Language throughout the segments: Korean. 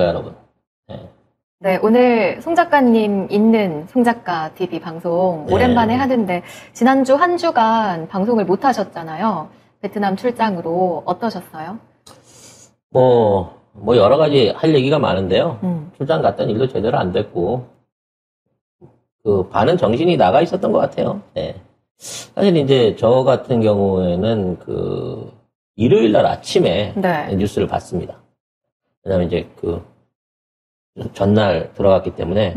여러분. 네. 네, 오늘 송 작가님 있는 송작가 TV 방송 오랜만에 하는데 지난주 한 주간 방송을 못 하셨잖아요. 베트남 출장으로 어떠셨어요? 뭐 여러 가지 할 얘기가 많은데요. 출장 갔던 일도 제대로 안 됐고 반은 정신이 나가 있었던 것 같아요. 네. 사실 이제 저 같은 경우에는 일요일 날 아침에 뉴스를 봤습니다. 왜냐면 이제 전날 들어갔기 때문에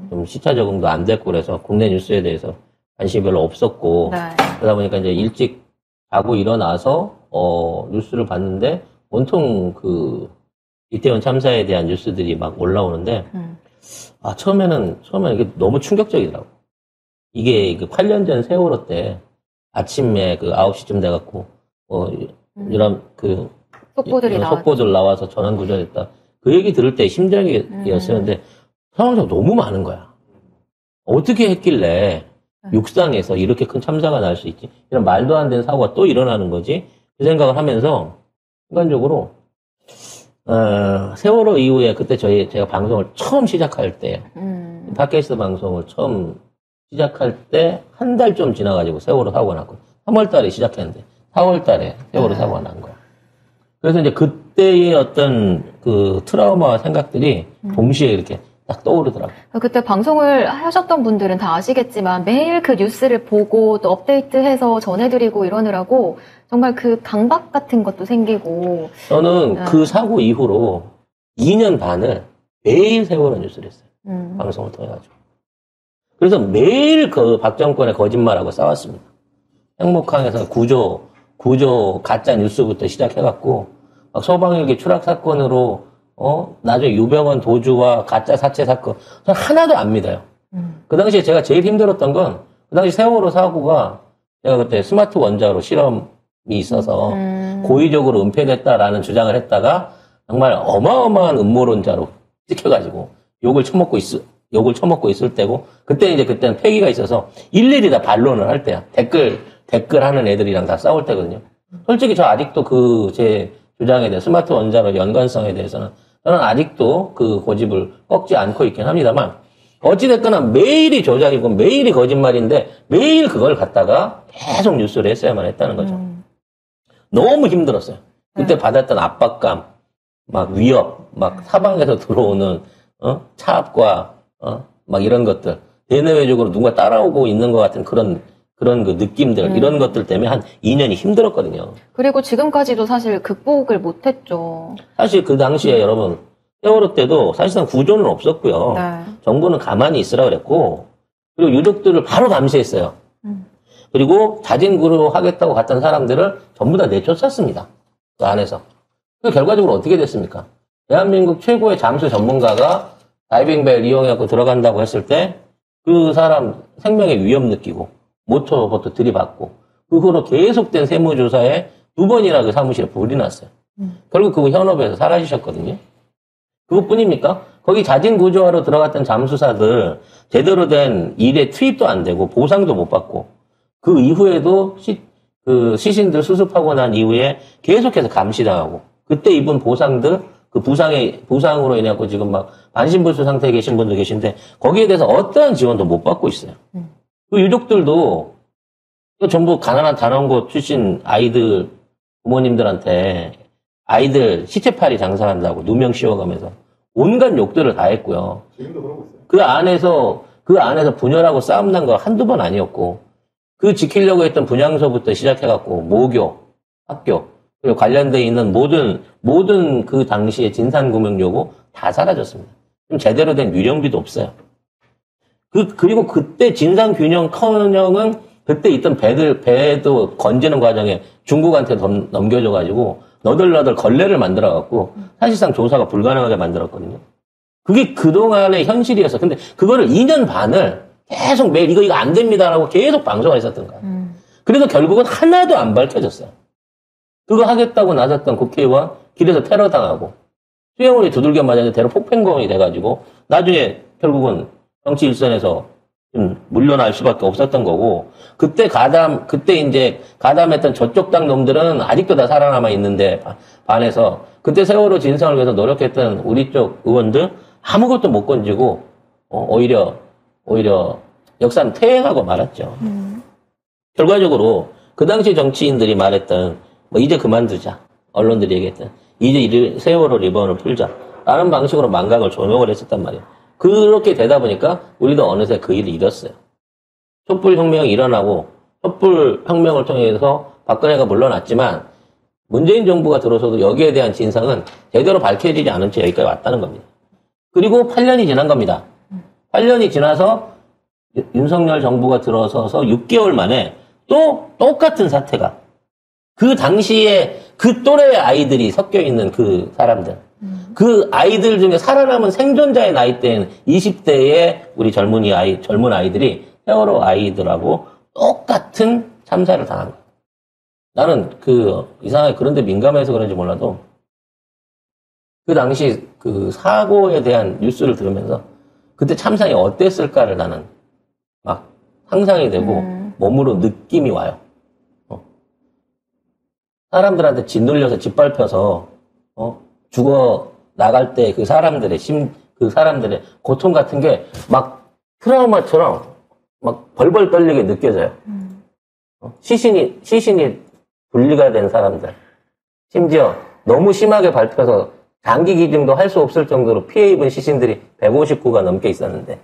좀 시차 적응도 안 됐고 그래서 국내 뉴스에 대해서 관심이 별로 없었고 그러다 보니까 이제 일찍 자고 일어나서 뉴스를 봤는데 온통 이태원 참사에 대한 뉴스들이 막 올라오는데 처음에는 이게 너무 충격적이더라고. 이게 8년 전 세월호 때 아침에 9시쯤 돼갖고 이런 속보들 나와서 전원 구조됐다. 그 얘기 들을 때 심정이었었는데 상황이 너무 많은 거야. 어떻게 했길래 육상에서 이렇게 큰 참사가 날 수 있지? 이런 말도 안 되는 사고가 또 일어나는 거지? 그 생각을 하면서 순간적으로 세월호 이후에 그때 제가 방송을 처음 시작할 때 팟캐스트 방송을 처음 시작할 때 한 달 좀 지나가지고 세월호 사고가 났고 3월 달에 시작했는데 4월 달에 세월호 사고가 난 거야. 그래서 이제 그때의 어떤 트라우마와 생각들이 동시에 이렇게 딱 떠오르더라고요. 그때 방송을 하셨던 분들은 다 아시겠지만 매일 그 뉴스를 보고 또 업데이트해서 전해드리고 이러느라고 정말 강박 같은 것도 생기고. 저는 그 사고 이후로 2년 반을 매일 세월호 뉴스를 했어요. 방송을 통해가지고. 그래서 매일 박 정권의 거짓말하고 싸웠습니다. 행복항에서 구조 가짜 뉴스부터 시작해갖고 막 소방헬기 추락 사건으로 나중에 유병원 도주와 가짜 사체 사건 저는 하나도 안 믿어요. 그 당시에 제가 제일 힘들었던 건 그 당시 세월호 사고가 제가 그때 스마트 원자로 실험이 있어서 고의적으로 은폐됐다라는 주장을 했다가 정말 어마어마한 음모론자로 찍혀가지고 욕을 처먹고 있을 때고 그때는 폐기가 있어서 일일이 다 반론을 할 때야. 댓글 하는 애들이랑 다 싸울 때거든요. 솔직히 저 아직도 제 주장에 대해 스마트 원자로 연관성에 대해서는 저는 아직도 고집을 꺾지 않고 있긴 합니다만 어찌됐거나 매일이 조작이고 매일이 거짓말인데 매일 그걸 갖다가 계속 뉴스를 했어야만 했다는 거죠. 너무 힘들었어요. 그때 받았던 압박감, 막 위협, 막 사방에서 들어오는 차압과 막 이런 것들 대내외적으로 누가 따라오고 있는 것 같은 그런 느낌들, 이런 것들 때문에 한 2년이 힘들었거든요. 그리고 지금까지도 사실 극복을 못했죠. 사실 그 당시에 여러분, 세월호 때도 사실상 구조는 없었고요. 정부는 가만히 있으라 그랬고, 그리고 유족들을 바로 감시했어요. 그리고 자진구로 하겠다고 갔던 사람들을 전부 다 내쫓았습니다. 그 안에서. 그 결과적으로 어떻게 됐습니까? 대한민국 최고의 잠수 전문가가 다이빙벨 이용해갖고 들어간다고 했을 때, 그 사람 생명의 위험 느끼고, 모터부터 들이받고 그 후로 계속된 세무조사에 2번이나 그 사무실에 불이 났어요. 결국 현업에서 사라지셨거든요. 그것뿐입니까? 거기 자진구조하러 들어갔던 잠수사들 제대로 된 일에 투입도 안 되고 보상도 못 받고 그 이후에도 시신들 수습하고 난 이후에 계속해서 감시당하고 그때 입은 보상들 부상으로 인해서 지금 막 반신불수 상태에 계신 분도 계신데 거기에 대해서 어떠한 지원도 못 받고 있어요. 그 유족들도 전부 가난한 단원고 출신 아이들 부모님들한테 아이들 시체팔이 장사한다고 누명 씌워가면서 온갖 욕들을 다 했고요. 지금도 그러고 있어요. 그 안에서 분열하고 싸움 난 거 한두 번 아니었고 지키려고 했던 분향소부터 시작해갖고 모교, 학교 그리고 관련돼 있는 모든 그 당시의 진상규명 요구 다 사라졌습니다. 좀 제대로 된 유령비도 없어요. 그리고 그때 진상규명커녕은 그때 있던 배도 건지는 과정에 중국한테 넘겨줘가지고 너덜너덜 걸레를 만들어갖고 사실상 조사가 불가능하게 만들었거든요. 그게 그동안의 현실이었어. 근데 그거를 2년 반을 계속 매일 이거 안 됩니다라고 계속 방송을 했었던 거야. 그래서 결국은 하나도 안 밝혀졌어요. 그거 하겠다고 나섰던 국회의원 길에서 테러 당하고 수영원이 두들겨 맞았는데 대로 폭행범이 돼가지고 나중에 결국은 정치 일선에서 물러날 수밖에 없었던 거고 그때 이제 가담했던 저쪽 당 놈들은 아직도 다 살아남아 있는데 반해서 그때 세월호 진상을 위해서 노력했던 우리 쪽 의원들 아무것도 못 건지고 오히려 역사는 퇴행하고 말았죠. 결과적으로 그 당시 정치인들이 말했던 뭐 이제 그만두자. 언론들이 얘기했던 이제 세월호 리본을 풀자라는 방식으로 망각을 조명을 했었단 말이에요. 그렇게 되다 보니까 우리도 어느새 그 일을 잃었어요. 촛불혁명이 일어나고 촛불혁명을 통해서 박근혜가 물러났지만 문재인 정부가 들어서도 여기에 대한 진상은 제대로 밝혀지지 않은 채 여기까지 왔다는 겁니다. 그리고 8년이 지난 겁니다. 8년이 지나서 윤석열 정부가 들어서서 6개월 만에 또 똑같은 사태가 그 당시에 그 또래의 아이들이 섞여 있는 그 사람들 그 아이들 중에 살아남은 생존자의 나이대인 20대의 우리 젊은 아이들이 세월호 아이들하고 똑같은 참사를 당한 거예요. 나는 이상하게 그런데 민감해서 그런지 몰라도 그 당시 그 사고에 대한 뉴스를 들으면서 그때 참상이 어땠을까를 나는 막 상상이 되고 몸으로 느낌이 와요. 사람들한테 짓눌려서 짓밟혀서 죽어 나갈 때 그 사람들의 그 사람들의 고통 같은 게 막 트라우마처럼 막 벌벌 떨리게 느껴져요. 시신이 분리가 된 사람들, 심지어 너무 심하게 밟혀서 장기 기증도 할 수 없을 정도로 피해 입은 시신들이 159가 넘게 있었는데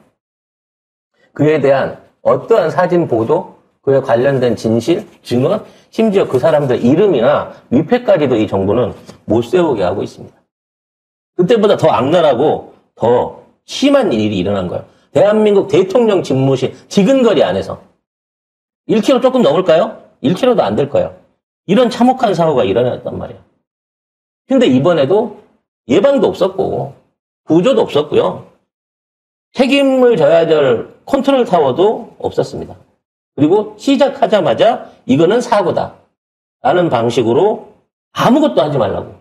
그에 대한 어떠한 사진 보도, 그에 관련된 진실, 증언, 심지어 그 사람들 이름이나 위패까지도 이 정부는 못 세우게 하고 있습니다. 그때보다 더 악랄하고 더 심한 일이 일어난 거예요. 대한민국 대통령 집무실 지근거리 안에서 1km 조금 넘을까요? 1km도 안 될 거예요. 이런 참혹한 사고가 일어났단 말이에요. 근데 이번에도 예방도 없었고 구조도 없었고요. 책임을 져야 될 컨트롤 타워도 없었습니다. 그리고 시작하자마자 이거는 사고다 라는 방식으로 아무것도 하지 말라고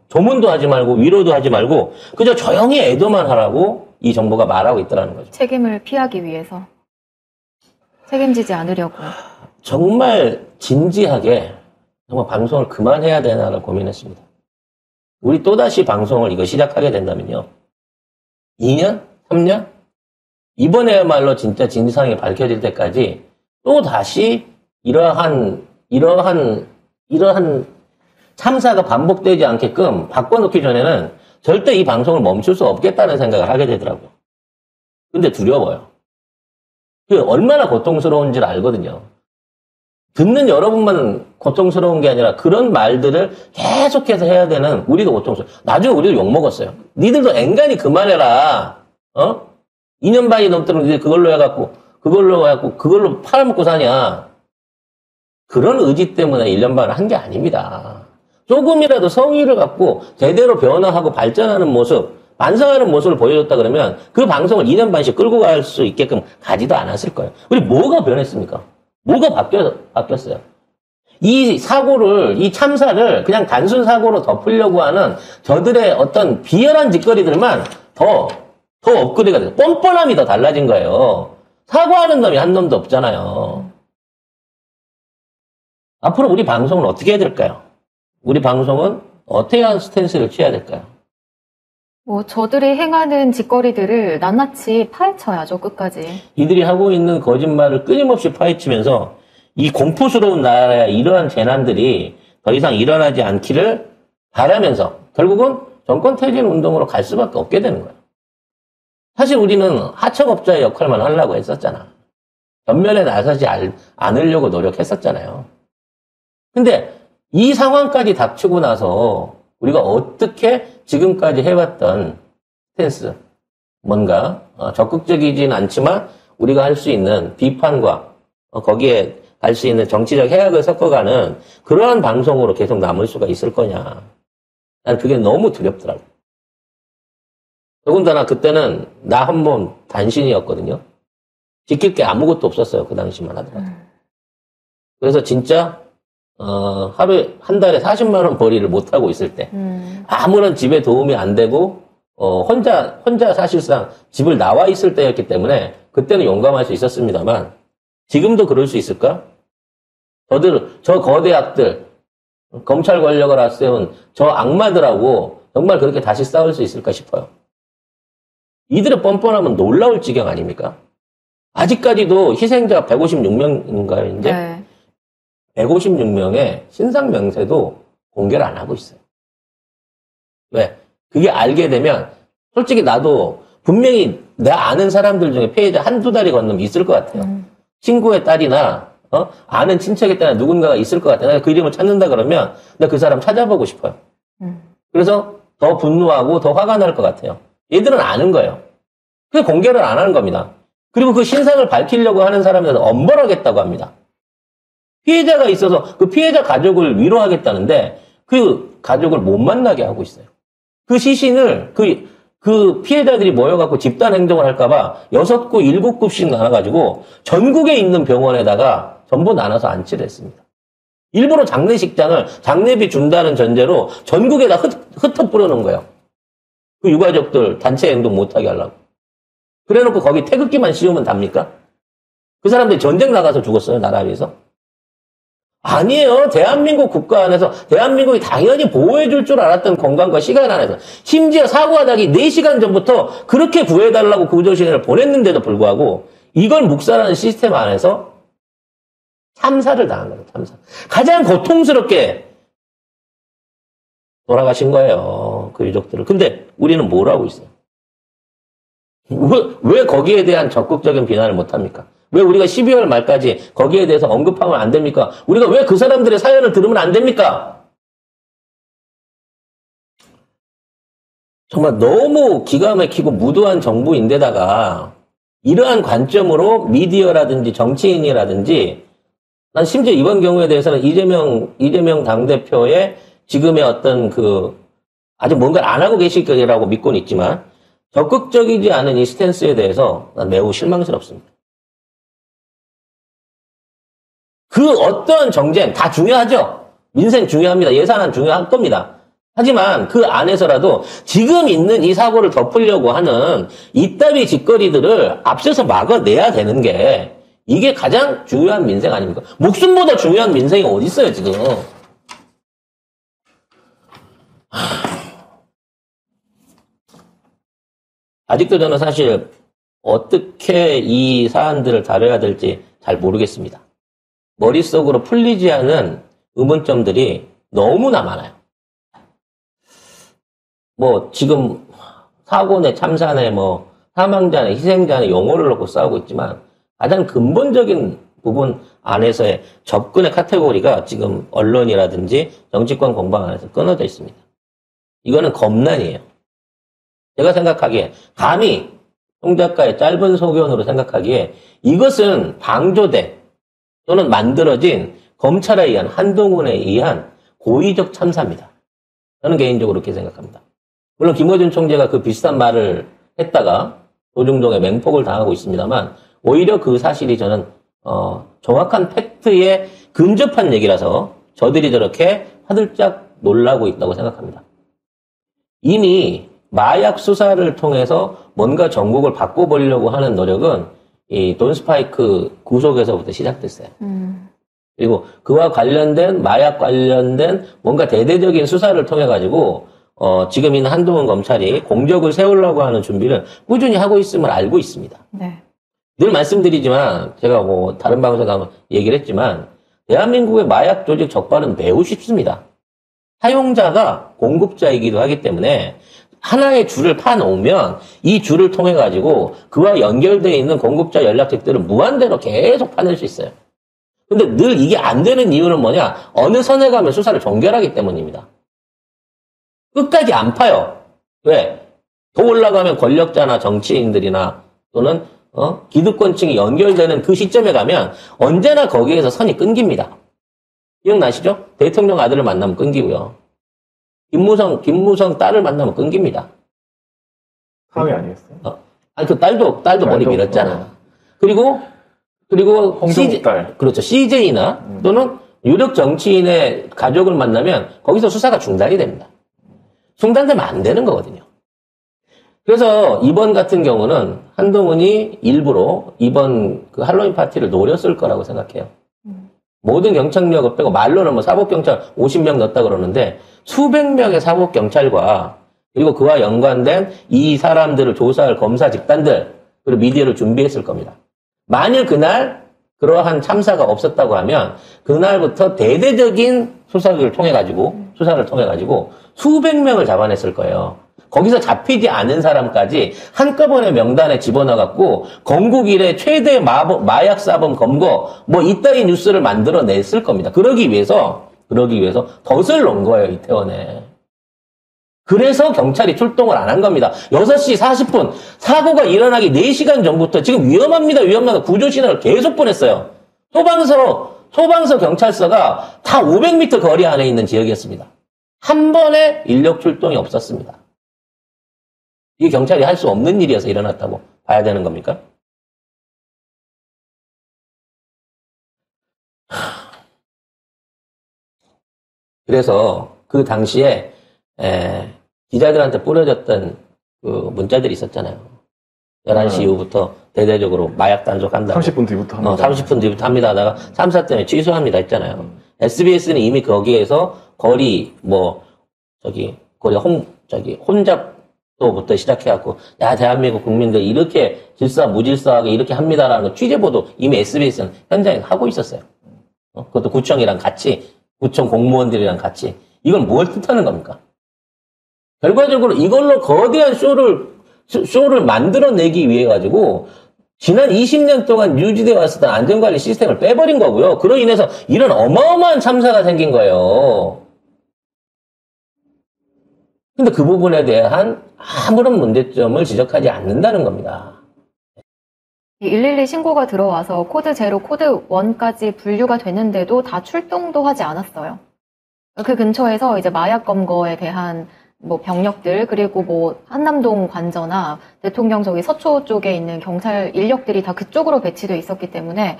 조문도 하지 말고 위로도 하지 말고 그저 조용히 애도만 하라고 이 정부가 말하고 있더라는 거죠. 책임을 피하기 위해서 책임지지 않으려고. 정말 진지하게 정말 방송을 그만해야 되나를 고민했습니다. 우리 또다시 방송을 이거 시작하게 된다면요. 2년? 3년? 이번에야말로 진짜 진상이 밝혀질 때까지 또 다시 이러한 참사가 반복되지 않게끔 바꿔놓기 전에는 절대 이 방송을 멈출 수 없겠다는 생각을 하게 되더라고요. 근데 두려워요. 그게 얼마나 고통스러운지를 알거든요. 듣는 여러분만 고통스러운 게 아니라 그런 말들을 계속해서 해야 되는 우리도 고통스러워요. 나중에 우리도 욕먹었어요. 니들도 앵간히 그만해라. 2년 반이 넘도록 니들 그걸로 해갖고 그걸로 팔아먹고 사냐. 그런 의지 때문에 1년 반을 한 게 아닙니다. 조금이라도 성의를 갖고 제대로 변화하고 발전하는 모습, 반성하는 모습을 보여줬다 그러면 그 방송을 2년 반씩 끌고 갈 수 있게끔 가지도 않았을 거예요. 우리 뭐가 변했습니까? 뭐가 바뀌었어요? 이 사고를, 이 참사를 그냥 단순 사고로 덮으려고 하는 저들의 어떤 비열한 짓거리들만 더 업그레이드가 돼서 뻔뻔함이 더 달라진 거예요. 사과하는 놈이 한 놈도 없잖아요. 앞으로 우리 방송은 어떻게 해야 될까요? 우리 방송은 어떻게 한 스탠스를 취해야 될까요? 저들이 행하는 짓거리들을 낱낱이 파헤쳐야죠, 끝까지. 이들이 하고 있는 거짓말을 끊임없이 파헤치면서 이 공포스러운 나라의 이러한 재난들이 더 이상 일어나지 않기를 바라면서 결국은 정권 퇴진 운동으로 갈 수밖에 없게 되는 거예요. 사실 우리는 하청업자의 역할만 하려고 했었잖아. 전면에 나서지 않으려고 노력했었잖아요. 근데 이 상황까지 닥치고 나서 우리가 어떻게 지금까지 해왔던 스탠스, 뭔가 적극적이진 않지만 우리가 할 수 있는 비판과 거기에 할 수 있는 정치적 해악을 섞어가는 그러한 방송으로 계속 남을 수가 있을 거냐. 난 그게 너무 두렵더라고. 더군다나 그때는 나 한 번 단신이었거든요. 지킬 게 아무것도 없었어요. 그 당시만 하더라도. 그래서 진짜 하루에 한 달에 40만 원 벌이를 못 하고 있을 때 아무런 집에 도움이 안 되고 혼자 사실상 집을 나와 있을 때였기 때문에 그때는 용감할 수 있었습니다만 지금도 그럴 수 있을까? 저 거대 악들 검찰 권력을 앞세운 저 악마들하고 정말 그렇게 다시 싸울 수 있을까 싶어요. 이들의 뻔뻔하면 놀라울 지경 아닙니까? 아직까지도 희생자 156명인가요, 이제? 네. 156명의 신상 명세도 공개를 안 하고 있어요. 왜? 그게 알게 되면 솔직히 나도 분명히 내가 아는 사람들 중에 피해자 한두 달이 건너면 있을 것 같아요. 친구의 딸이나 아는 친척의 딸이나 누군가가 있을 것 같아요. 내가 그 이름을 찾는다 그러면 내가 그 사람 찾아보고 싶어요. 그래서 더 분노하고 더 화가 날 것 같아요. 얘들은 아는 거예요. 그게 공개를 안 하는 겁니다. 그리고 그 신상을 밝히려고 하는 사람들은 엄벌하겠다고 합니다. 피해자가 있어서 그 피해자 가족을 위로하겠다는데 그 가족을 못 만나게 하고 있어요. 그 시신을 그 피해자들이 모여갖고 집단 행동을 할까봐 6구, 7구씩 나눠가지고 전국에 있는 병원에다가 전부 나눠서 안치를 했습니다. 일부러 장례식장을 장례비 준다는 전제로 전국에다 흩어 뿌려놓은 거예요. 그 유가족들 단체 행동 못하게 하려고. 그래놓고 거기 태극기만 씌우면 답니까? 그 사람들이 전쟁 나가서 죽었어요, 나라 위해서? 아니에요. 대한민국 국가 안에서 대한민국이 당연히 보호해줄 줄 알았던 공간과 시간 안에서 심지어 사고가 나기 4시간 전부터 그렇게 구해달라고 구조신을 보냈는데도 불구하고 이걸 묵살하는 시스템 안에서 참사를 당한 거예요. 참사. 가장 고통스럽게 돌아가신 거예요. 그 유족들을. 근데 우리는 뭘 하고 있어요? 왜 거기에 대한 적극적인 비난을 못합니까? 왜 우리가 12월 말까지 거기에 대해서 언급하면 안 됩니까? 우리가 왜 그 사람들의 사연을 들으면 안 됩니까? 정말 너무 기가 막히고 무도한 정부인데다가 이러한 관점으로 미디어라든지 정치인이라든지 난 심지어 이번 경우에 대해서는 이재명 당대표의 지금의 어떤 아직 뭔가를 안 하고 계실 거라고 믿고는 있지만 적극적이지 않은 이 스탠스에 대해서 난 매우 실망스럽습니다. 그 어떤 정쟁 다 중요하죠. 민생 중요합니다. 예산안 중요할 겁니다. 하지만 그 안에서라도 지금 있는 이 사고를 덮으려고 하는 이따위 짓거리들을 앞서서 막아내야 되는 게 이게 가장 중요한 민생 아닙니까? 목숨보다 중요한 민생이 어디 있어요, 지금. 아직도 저는 사실 어떻게 이 사안들을 다뤄야 될지 잘 모르겠습니다. 머릿속으로 풀리지 않은 의문점들이 너무나 많아요. 지금 사고네, 참사네, 사망자네, 희생자네 용어를 놓고 싸우고 있지만 가장 근본적인 부분 안에서의 접근의 카테고리가 지금 언론이라든지 정치권 공방 안에서 끊어져 있습니다. 이거는 겁난이에요. 제가 생각하기에 감히 송 작가의 짧은 소견으로 생각하기에 이것은 방조된 또는 만들어진 검찰에 의한 한동훈에 의한 고의적 참사입니다. 저는 개인적으로 그렇게 생각합니다. 물론 김어준 총재가 그 비슷한 말을 했다가 조중동에 맹폭을 당하고 있습니다만 오히려 그 사실이 저는 정확한 팩트에 근접한 얘기라서 저들이 저렇게 화들짝 놀라고 있다고 생각합니다. 이미 마약 수사를 통해서 뭔가 전국을 바꿔보려고 하는 노력은 이 돈 스파이크 구속에서부터 시작됐어요. 그리고 그와 관련된 마약 관련된 뭔가 대대적인 수사를 통해 가지고 지금 있는 한동훈 검찰이 공적을 세우려고 하는 준비를 꾸준히 하고 있음을 알고 있습니다. 네. 늘 말씀드리지만 제가 다른 방송에서 한번 얘기를 했지만 대한민국의 마약 조직 적발은 매우 쉽습니다. 사용자가 공급자이기도 하기 때문에 하나의 줄을 파놓으면 이 줄을 통해 가지고 그와 연결되어 있는 공급자 연락책들을 무한대로 계속 파낼 수 있어요. 근데 늘 이게 안 되는 이유는 뭐냐? 어느 선에 가면 수사를 종결하기 때문입니다. 끝까지 안 파요. 왜? 더 올라가면 권력자나 정치인들이나 또는 기득권층이 연결되는 그 시점에 가면 언제나 거기에서 선이 끊깁니다. 기억나시죠? 대통령 아들을 만나면 끊기고요. 김무성 딸을 만나면 끊깁니다. 사위 아니었어요? 그 딸도 머리 밀었잖아. 그리고 홍정욱 딸. 그렇죠. CJ나 또는 유력 정치인의 가족을 만나면 거기서 수사가 중단이 됩니다. 중단되면 안 되는 거거든요. 그래서 이번 같은 경우는 한동훈이 일부러 이번 그 할로윈 파티를 노렸을 거라고 생각해요. 모든 경찰력을 빼고 말로는 뭐 사법경찰 50명 넣었다 그러는데 수백 명의 사법경찰과 그리고 그와 연관된 이 사람들을 조사할 검사 집단들 그리고 미디어를 준비했을 겁니다. 만일 그날 그러한 참사가 없었다고 하면 그날부터 대대적인 수사를 통해가지고 수백 명을 잡아냈을 거예요. 거기서 잡히지 않은 사람까지 한꺼번에 명단에 집어넣어갖고 건국 이래 최대 마약 사범 검거 뭐 이따위 뉴스를 만들어냈을 겁니다. 그러기 위해서 덫을 놓은 거예요, 이태원에. 그래서 경찰이 출동을 안 한 겁니다. 6시 40분 사고가 일어나기 4시간 전부터 지금 위험합니다. 구조 신호를 계속 보냈어요. 소방서 경찰서가 다 500m 거리 안에 있는 지역이었습니다. 한 번의 인력 출동이 없었습니다. 이게 경찰이 할 수 없는 일이어서 일어났다고 봐야 되는 겁니까? 그래서 그 당시에 기자들한테 뿌려졌던 그 문자들이 있었잖아요. 11시 이후부터 대대적으로 마약 단속한다. 30분 뒤부터 합니다. 30분 뒤부터 합니다 하다가 3사 때문에 취소합니다 했잖아요. SBS는 이미 거기에서 거리 혼잡도부터 시작해갖고 야 대한민국 국민들 이렇게 무질서하게 이렇게 합니다라는 거 취재보도 이미 SBS는 현장에 하고 있었어요. 그것도 구청이랑 같이 구청 공무원들이랑 같이 이건 뭘 뜻하는 겁니까? 결과적으로 이걸로 거대한 쇼를 만들어내기 위해 가지고 지난 20년 동안 유지되어 왔었던 안전관리 시스템을 빼버린 거고요. 그로 인해서 이런 어마어마한 참사가 생긴 거예요. 근데 그 부분에 대한 아무런 문제점을 지적하지 않는다는 겁니다. 112 신고가 들어와서 코드 0, 코드 1까지 분류가 됐는데도 다 출동도 하지 않았어요. 그 근처에서 이제 마약 검거에 대한 뭐 병력들 그리고 뭐 한남동 관저나 대통령 저기 서초 쪽에 있는 경찰 인력들이 다 그쪽으로 배치돼 있었기 때문에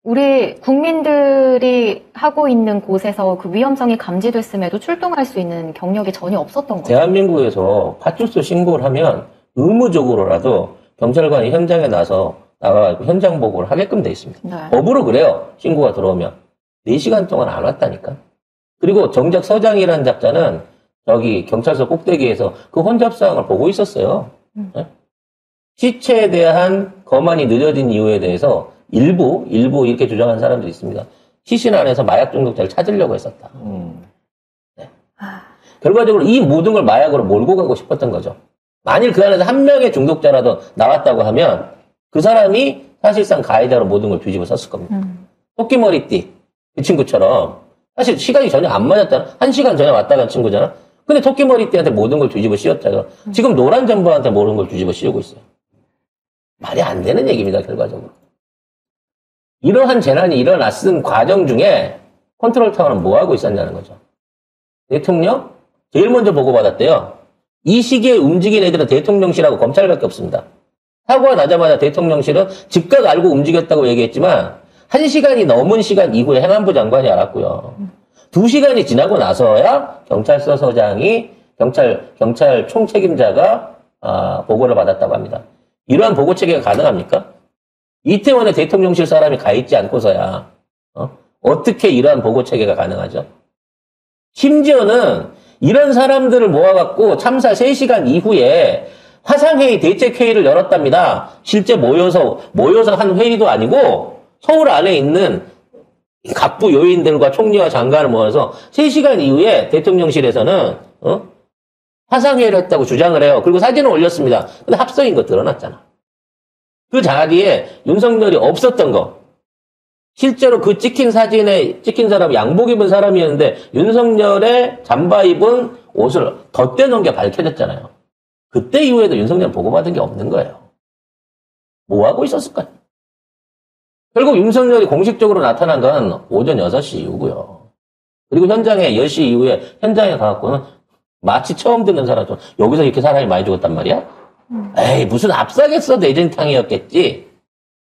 우리 국민들이 하고 있는 곳에서 그 위험성이 감지됐음에도 출동할 수 있는 경력이 전혀 없었던 거죠. 대한민국에서 파출소 신고를 하면 의무적으로라도 경찰관이 현장에 나가고 현장 보고를 하게끔 돼 있습니다. 네. 법으로 그래요. 신고가 들어오면. 4시간 동안 안 왔다니까. 그리고 정작 서장이라는 작자는 저기 경찰서 꼭대기에서 그 혼잡사항을 보고 있었어요. 네? 시체에 대한 검안이 늦어진 이유에 대해서 일부 이렇게 주장하는 사람들이 있습니다. 시신 안에서 마약 중독자를 찾으려고 했었다. 네. 결과적으로 이 모든 걸 마약으로 몰고 가고 싶었던 거죠. 만일 그 안에서 한 명의 중독자라도 나왔다고 하면 그 사람이 사실상 가해자로 모든 걸 뒤집어 썼을 겁니다. 토끼머리띠 그 친구처럼 사실 시간이 전혀 안 맞았잖아. 1시간 전에 왔다 간 친구잖아. 근데 토끼머리띠한테 모든 걸 뒤집어 씌웠잖아. 지금 노란 점퍼한테 모든 걸 뒤집어 씌우고 있어요. 말이 안 되는 얘기입니다. 결과적으로. 이러한 재난이 일어났은 과정 중에 컨트롤타워는 뭐 하고 있었냐는 거죠. 대통령 제일 먼저 보고받았대요. 이 시기에 움직인 애들은 대통령실하고 검찰밖에 없습니다. 사고가 나자마자 대통령실은 즉각 알고 움직였다고 얘기했지만 1시간이 넘은 시간 이후에 행안부 장관이 알았고요. 2시간이 지나고 나서야 경찰서 서장이 경찰 총책임자가 보고를 받았다고 합니다. 이러한 보고 체계가 가능합니까? 이태원에 대통령실 사람이 가 있지 않고서야 어떻게 이러한 보고 체계가 가능하죠? 심지어는 이런 사람들을 모아갖고 참사 3시간 이후에 화상회의 대책회의를 열었답니다. 실제 모여서 한 회의도 아니고 서울 안에 있는 각부 요인들과 총리와 장관을 모아서 3시간 이후에 대통령실에서는 화상회의를 했다고 주장을 해요. 그리고 사진을 올렸습니다. 근데 합성인 거 드러났잖아. 그 자리에 윤석열이 없었던 거. 실제로 그 찍힌 사진에 찍힌 사람이 양복 입은 사람이었는데 윤석열의 잠바 입은 옷을 덧대놓은 게 밝혀졌잖아요. 그때 이후에도 윤석열 보고받은 게 없는 거예요. 뭐 하고 있었을까요? 결국 윤석열이 공식적으로 나타난 건 오전 6시 이후고요. 그리고 현장에 10시 이후에 현장에 가갖고는 마치 처음 듣는 사람처럼 여기서 이렇게 사람이 많이 죽었단 말이야? 에이 무슨 압사겠어 내전탕이었겠지.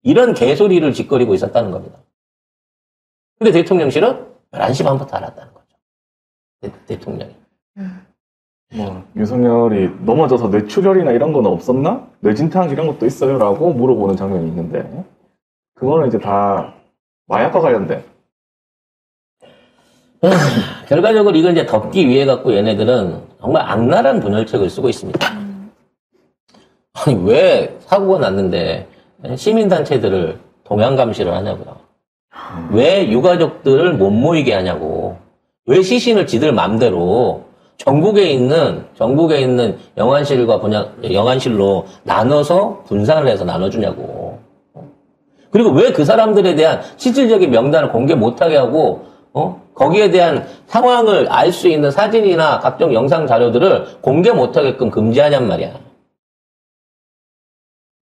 이런 개소리를 짓거리고 있었다는 겁니다. 근데 대통령실은 11시 반부터 알았다는 거죠. 대통령이. 윤석열이 넘어져서 뇌출혈이나 이런 건 없었나? 뇌진탕 이런 것도 있어요? 라고 물어보는 장면이 있는데 그거는 이제 다 마약과 관련된 결과적으로 이걸 이제 덮기 위해 갖고 얘네들은 정말 악랄한 분열책을 쓰고 있습니다. 아니, 왜 사고가 났는데 시민단체들을 동향감시를 하냐고요. 왜 유가족들을 못 모이게 하냐고. 왜 시신을 지들 맘대로 전국에 있는 영안실로 나눠서 분산을 해서 나눠주냐고. 그리고 왜 그 사람들에 대한 실질적인 명단을 공개 못하게 하고, 거기에 대한 상황을 알 수 있는 사진이나 각종 영상 자료들을 공개 못하게끔 금지하냔 말이야.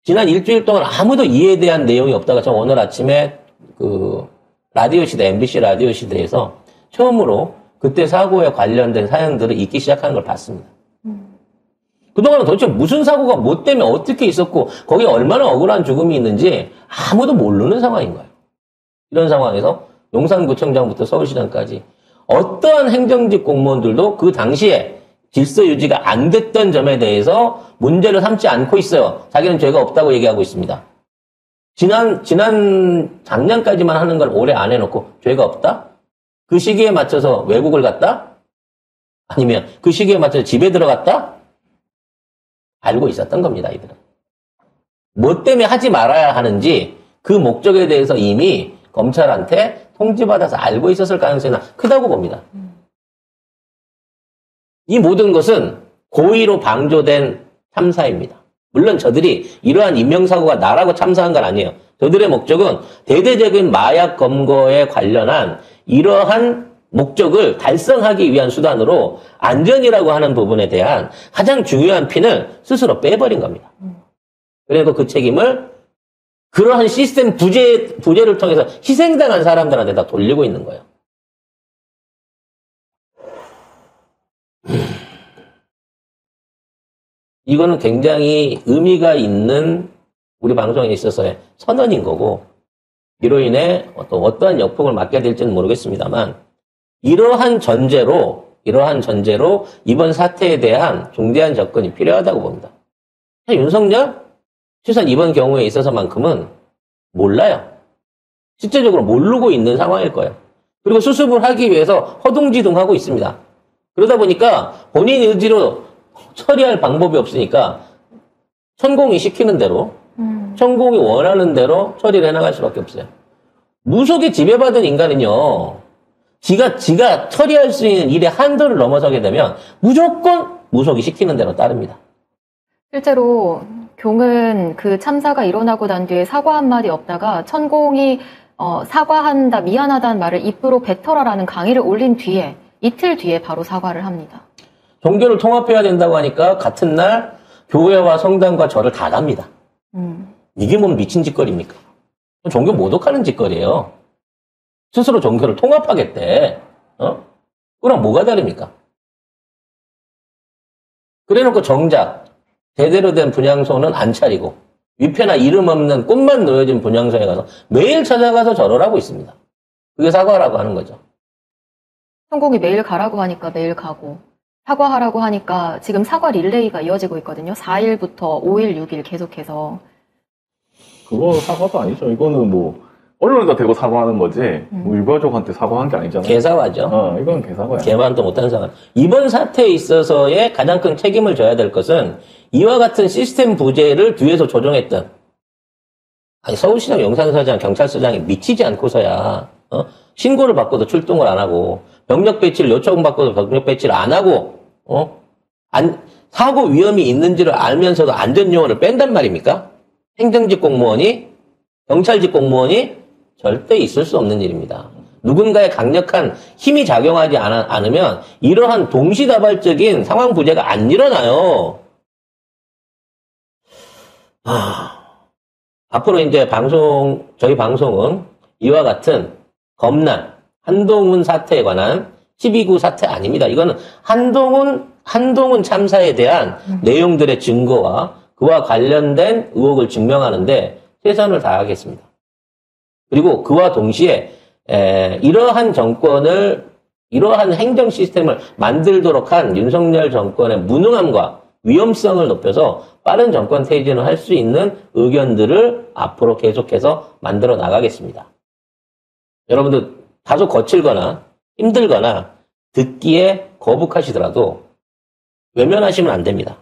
지난 일주일 동안 아무도 이에 대한 내용이 없다가 저 오늘 아침에 라디오 시대, MBC 라디오 시대에서 처음으로 그때 사고에 관련된 사연들을 읽기 시작하는 걸 봤습니다. 그동안은 도대체 무슨 사고가 뭐 때문에 어떻게 있었고 거기에 얼마나 억울한 죽음이 있는지 아무도 모르는 상황인 거예요. 이런 상황에서 용산구청장부터 서울시장까지 어떠한 행정직 공무원들도 그 당시에 질서 유지가 안 됐던 점에 대해서 문제를 삼지 않고 있어요. 자기는 죄가 없다고 얘기하고 있습니다. 작년까지만 하는 걸 올해 안 해놓고 죄가 없다? 그 시기에 맞춰서 외국을 갔다? 아니면 그 시기에 맞춰서 집에 들어갔다? 알고 있었던 겁니다, 이들은. 뭐 때문에 하지 말아야 하는지 그 목적에 대해서 이미 검찰한테 통지받아서 알고 있었을 가능성이 크다고 봅니다. 이 모든 것은 고의로 방조된 참사입니다. 물론 저들이 이러한 인명사고가 나라고 참사한 건 아니에요. 저들의 목적은 대대적인 마약 검거에 관련한 이러한 목적을 달성하기 위한 수단으로 안전이라고 하는 부분에 대한 가장 중요한 핀을 스스로 빼버린 겁니다. 그리고 그 책임을 그러한 시스템 부재를 통해서 희생당한 사람들한테 다 돌리고 있는 거예요. 이거는 굉장히 의미가 있는 우리 방송에 있어서의 선언인 거고, 이로 인해 어떠한 역풍을 맞게 될지는 모르겠습니다만, 이러한 전제로 이번 사태에 대한 중대한 접근이 필요하다고 봅니다. 윤석열? 최소한 이번 경우에 있어서만큼은 몰라요. 실제적으로 모르고 있는 상황일 거예요. 그리고 수습을 하기 위해서 허둥지둥하고 있습니다. 그러다 보니까 본인 의지로 처리할 방법이 없으니까 천공이 시키는 대로, 천공이 원하는 대로 처리를 해나갈 수밖에 없어요. 무속에 지배받은 인간은요, 지가 처리할 수 있는 일의 한도를 넘어서게 되면 무조건 무속이 시키는 대로 따릅니다. 실제로 경은 그 참사가 일어나고 난 뒤에 사과 한마디 없다가 천공이 사과한다, 미안하다는 말을 입으로 뱉어라라는 강의를 올린 뒤에 이틀 뒤에 바로 사과를 합니다. 종교를 통합해야 된다고 하니까 같은 날 교회와 성당과 절을 다 갑니다. 이게 뭔 미친 짓거리입니까? 종교 모독하는 짓거리예요. 스스로 종교를 통합하겠대. 그럼 뭐가 다릅니까? 그래놓고 정작 제대로 된 분향소는 안 차리고 위패나 이름 없는 꽃만 놓여진 분향소에 가서 매일 찾아가서 절을 하고 있습니다. 그게 사과라고 하는 거죠. 천공이 매일 가라고 하니까 매일 가고, 사과하라고 하니까 지금 사과 릴레이가 이어지고 있거든요. 4일부터 5일, 6일 계속해서. 그거 사과도 아니죠. 이거는 뭐 언론에다 대고 사과하는 거지. 뭐 유가족한테 사과한 게 아니잖아요. 개사과죠. 이건 개사과야. 개만도 못하는 상황. 이번 사태에 있어서의 가장 큰 책임을 져야 될 것은 이와 같은 시스템 부재를 뒤에서 조정했던, 아니 서울시장, 용산서장, 경찰서장이 미치지 않고서야 신고를 받고도 출동을 안 하고, 병력 배치를 요청받고도 병력 배치를 안 하고, 사고 위험이 있는지를 알면서도 안전요원을 뺀단 말입니까? 행정직 공무원이, 경찰직 공무원이 절대 있을 수 없는 일입니다. 누군가의 강력한 힘이 작용하지 않으면 이러한 동시다발적인 상황 부재가 안 일어나요. 앞으로 이제 저희 방송은 이와 같은 검난, 한동훈 사태에 관한 12구 사태 아닙니다. 이거는 한동훈 참사에 대한 내용들의 증거와 그와 관련된 의혹을 증명하는데 최선을 다하겠습니다. 그리고 그와 동시에 이러한 행정 시스템을 만들도록 한 윤석열 정권의 무능함과 위험성을 높여서 빠른 정권 퇴진을 할 수 있는 의견들을 앞으로 계속해서 만들어 나가겠습니다. 여러분들 다소 거칠거나 힘들거나 듣기에 거북하시더라도 외면하시면 안 됩니다.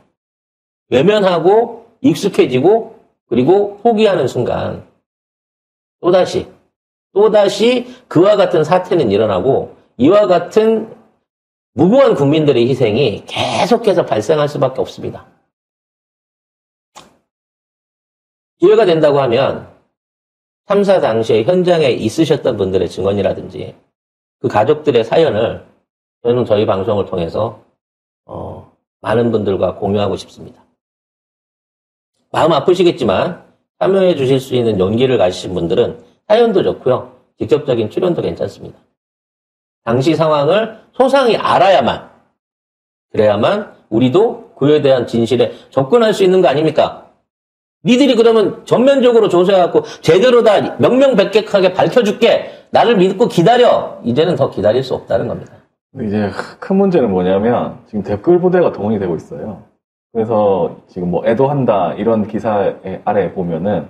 외면하고 익숙해지고 그리고 포기하는 순간 또다시 그와 같은 사태는 일어나고 이와 같은 무고한 국민들의 희생이 계속해서 발생할 수밖에 없습니다. 기회가 된다고 하면 참사 당시에 현장에 있으셨던 분들의 증언이라든지 그 가족들의 사연을 저는 저희 방송을 통해서 많은 분들과 공유하고 싶습니다. 마음 아프시겠지만 참여해 주실 수 있는 용기를 가지신 분들은 사연도 좋고요. 직접적인 출연도 괜찮습니다. 당시 상황을 소상히 알아야만 그래야만 우리도 그에 대한 진실에 접근할 수 있는 거 아닙니까? 니들이 그러면 전면적으로 조사해갖고 제대로 다 명명백백하게 밝혀줄게. 나를 믿고 기다려. 이제는 더 기다릴 수 없다는 겁니다. 이제 큰 문제는 뭐냐면 지금 댓글 부대가 동원이 되고 있어요. 그래서 지금 뭐 애도한다 이런 기사에 아래 보면은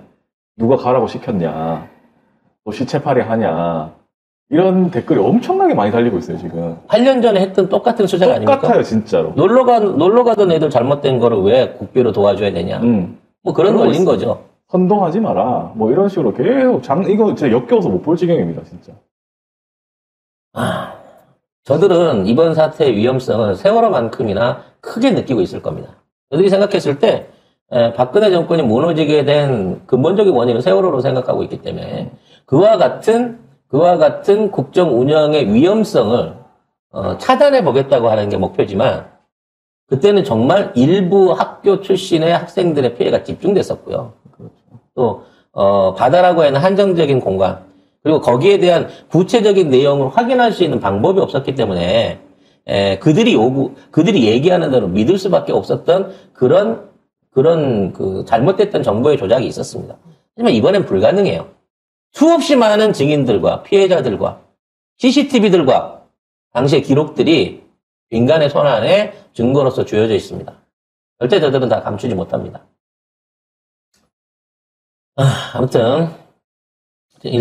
누가 가라고 시켰냐, 뭐 시체팔이 하냐 이런 댓글이 엄청나게 많이 달리고 있어요 지금. 8년 전에 했던 똑같은 수작 아닙니까? 똑같아요 진짜로. 놀러 가던 애들 잘못된 거를 왜 국비로 도와줘야 되냐. 뭐 그런 논리인 거죠. 선동하지 마라. 뭐 이런 식으로 계속 이거 진짜 역겨워서 못 볼 지경입니다 진짜. 저들은 이번 사태의 위험성을 세월호만큼이나 크게 느끼고 있을 겁니다. 저들이 생각했을 때 박근혜 정권이 무너지게 된 근본적인 원인은 세월호로 생각하고 있기 때문에 그와 같은 국정 운영의 위험성을 차단해 보겠다고 하는 게 목표지만 그때는 정말 일부 학교 출신의 학생들의 피해가 집중됐었고요. 또 바다라고 하는 한정적인 공간 그리고 거기에 대한 구체적인 내용을 확인할 수 있는 방법이 없었기 때문에 그들이 얘기하는 대로 믿을 수밖에 없었던 그런 그 잘못됐던 정보의 조작이 있었습니다. 하지만 이번엔 불가능해요. 수없이 많은 증인들과 피해자들과 CCTV들과 당시의 기록들이 인간의 손 안에 증거로서 주어져 있습니다. 절대 저들은 다 감추지 못합니다. 아무튼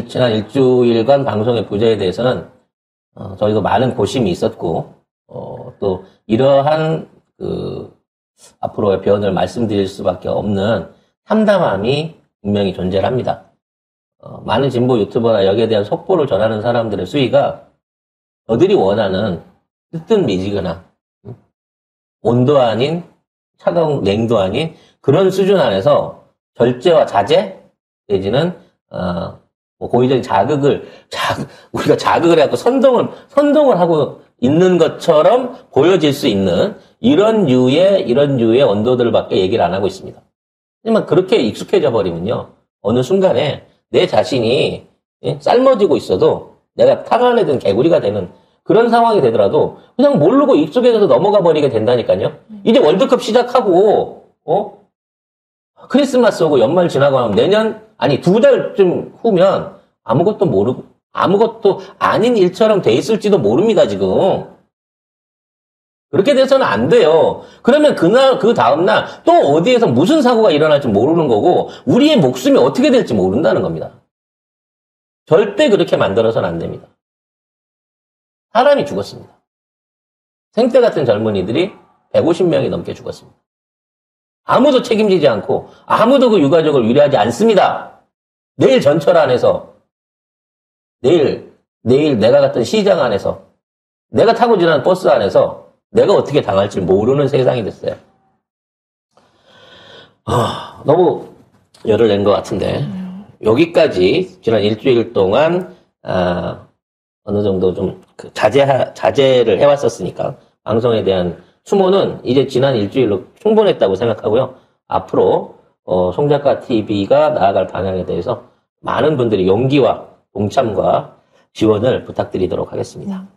지난 일주일간 방송의 부재에 대해서는 저희도 많은 고심이 있었고 또 이러한 앞으로의 변을 말씀드릴 수밖에 없는 참담함이 분명히 존재를 합니다. 많은 진보 유튜버나 여기에 대한 속보를 전하는 사람들의 수위가 저들이 원하는 뜨뜻미지근한 온도 아닌 차가운 냉도 아닌 그런 수준 안에서 절제와 자제 내지는 고의적인 우리가 자극을 해갖고 선동을 하고 있는 것처럼 보여질 수 있는 이런 류의 언도들밖에 얘기를 안 하고 있습니다. 하지만 그렇게 익숙해져 버리면요. 어느 순간에 내 자신이 삶아지고 있어도 내가 타간에 개구리가 되는 그런 상황이 되더라도 그냥 모르고 익숙해져서 넘어가 버리게 된다니까요. 이제 월드컵 시작하고 크리스마스 오고 연말 지나고 하면 내년 아니 2달쯤 후면 아무것도 아닌 일처럼 돼 있을지도 모릅니다 지금. 그렇게 돼서는 안 돼요. 그러면 그 다음날 또 어디에서 무슨 사고가 일어날지 모르는 거고 우리의 목숨이 어떻게 될지 모른다는 겁니다. 절대 그렇게 만들어서는 안 됩니다. 사람이 죽었습니다. 생태 같은 젊은이들이 150명이 넘게 죽었습니다. 아무도 책임지지 않고 아무도 그 유가족을 위로하지 않습니다. 내일 전철 안에서 내일 내가 갔던 시장 안에서 내가 타고 지나는 버스 안에서 내가 어떻게 당할지 모르는 세상이 됐어요. 너무 열을 낸 것 같은데 여기까지 지난 일주일 동안 어느 정도 좀 자제를 해왔었으니까 방송에 대한 추모는 이제 지난 일주일로 충분했다고 생각하고요. 앞으로 송작가 TV가 나아갈 방향에 대해서 많은 분들이 용기와 동참과 지원을 부탁드리도록 하겠습니다.